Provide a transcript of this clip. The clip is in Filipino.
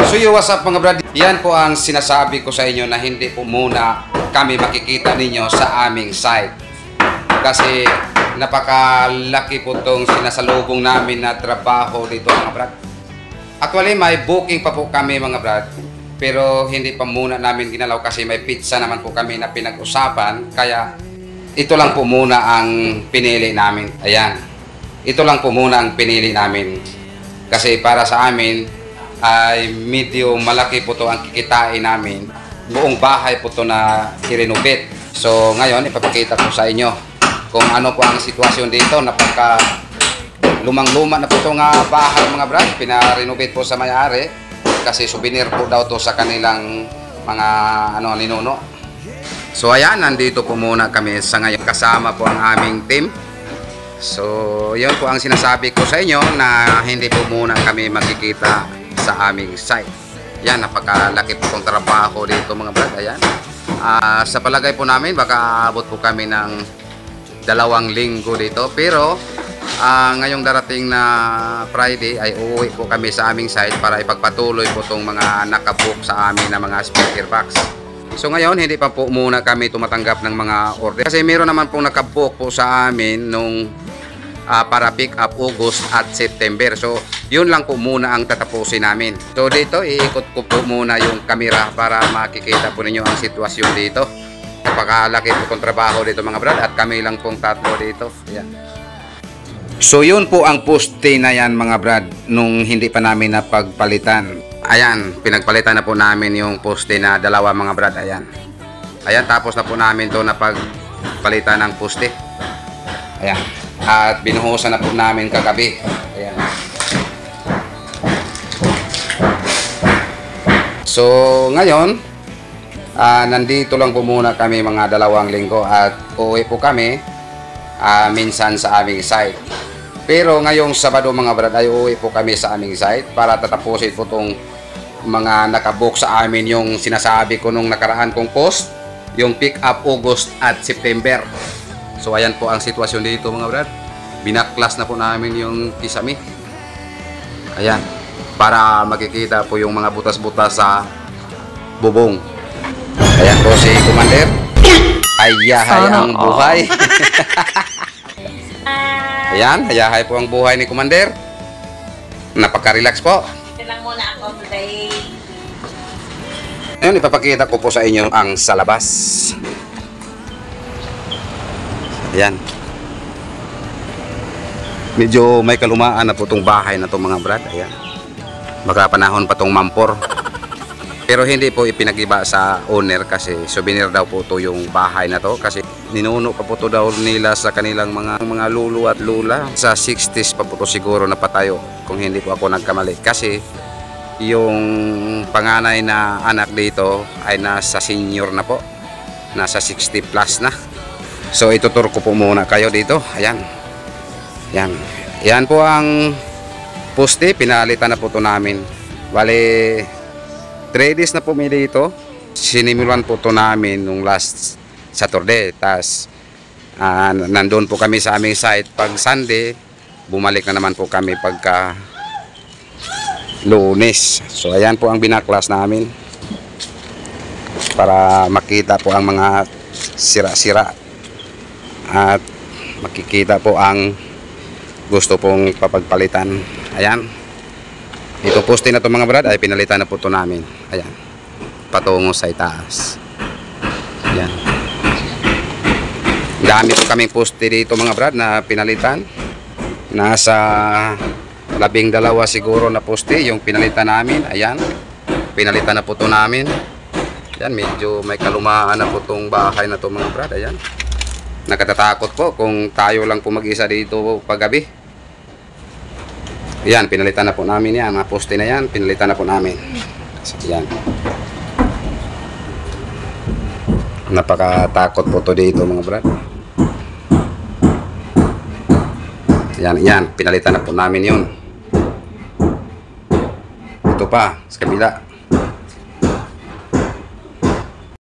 So what's up mga brad? Yan po ang sinasabi ko sa inyo na hindi po muna kami makikita ninyo sa aming site. Kasi napakalaki po itong sinasalubong namin na trabaho dito mga brad. Actually may booking pa po kami mga brad. Pero hindi pa muna namin ginalaw kasi may pizza naman po kami na pinag-usapan. Kaya ito lang po muna ang pinili namin. Ayan. Ito lang po muna ang pinili namin. Kasi para sa amin ay medyo malaki po to ang kikitain namin. Buong bahay po to na i-renovate. So ngayon ipapakita ko sa inyo kung ano po ang sitwasyon dito. Napaka lumang-luma na po itong bahay mga brad. Pina-renovate po sa may-ari kasi souvenir po daw to sa kanilang mga ninuno. So ayan, nandito po muna kami sa ngayon. Kasama po ang aming team. So yun po ang sinasabi ko sa inyo na hindi po muna kami makikita sa aming site. Yan, napakalaki po itong trabaho dito mga brad. Ayan. Sa palagay po namin baka abot po kami ng 2 linggo dito. Pero ngayong darating na Friday ay uuwi po kami sa aming site para ipagpatuloy po itong mga nakabook sa amin na mga speaker box. So ngayon hindi pa po muna kami tumatanggap ng mga order. Kasi meron naman pong nakabook po sa amin nung para pick up August at September. So yun lang po muna ang tatapusin namin. So dito iikot ko po muna yung camera para makikita po ninyo ang sitwasyon dito. Napakalaki po itong trabaho dito mga brad at kami lang pong tatlo dito. Ayan. So yun po ang poste na yan mga brad nung hindi pa namin napagpalitan. Ayan, pinagpalitan na po namin yung poste na 2 mga brad. Ayan. Ayan, tapos na po namin to napagpalitan ng poste. Ayan. At binuhusan na po namin kagabi. Ayan. So ngayon nandito lang po muna kami mga 2 linggo at uuwi po kami minsan sa aming site. Pero ngayong Sabado mga brad ay uuwi po kami sa aming site para tatapusin po itong mga nakabook sa amin yung sinasabi ko nung nakaraan kong post, yung pick up August at September. So ayan po ang sitwasyon dito mga brad. Binaklas na po namin yung kisame. Ayan. Para makikita po yung mga butas-butas sa bubong. Ayan po si Commander. Hayahay ang buhay. Ayan, hayahay po ang buhay ni Commander. Napaka-relax po. Ito lang muna ako today. Ngayon, ipapakita ko po sa inyo ang sa labas. Ayan. Medyo may kalumaan na po itong bahay na itong mga brad. Ayan. Baka panahon pa itong mampor. Pero hindi po ipinagiba sa owner kasi souvenir daw po ito yung bahay na to. Kasi ninuno pa po ito daw nila sa kanilang mga lulu at lula. Sa 60s pa po ito siguro napatayo kung hindi po ako nagkamali. Kasi yung panganay na anak dito ay nasa senior na po. Nasa 60 plus na. So itutur ko po muna kayo dito. Ayan. Yan. Yan po ang poste. Pinalitan na po ito namin. Bale 3 days na po may dito. Sinimulan po ito namin nung last Saturday. Tapos nandun po kami sa aming site. Pag Sunday, bumalik na naman po kami pagka Lunes. So ayan po ang binaklas namin. Para makita po ang mga sira-sira. At makikita po ang gusto pong papagpalitan. Ayan. Itong poste na to mga brad ay pinalitan na po to namin. Ayan. Patungo sa itaas. Ayan. Dami po kaming poste dito mga brad na pinalitan. Nasa 12 siguro na poste yung pinalitan namin. Ayan. Pinalitan na po to namin. Ayan. Medyo may kalumaan na po tong bahay na to mga brad. Ayan. Nakatatakot po kung tayo lang po mag-isa dito paggabi. Yan, pinalitan na po namin yan. Mga poste na yan, pinalitan na po namin. Yan. Napakatakot po to dito mga brad. Yan, pinalitan na po namin yun. Ito pa, sa kabila.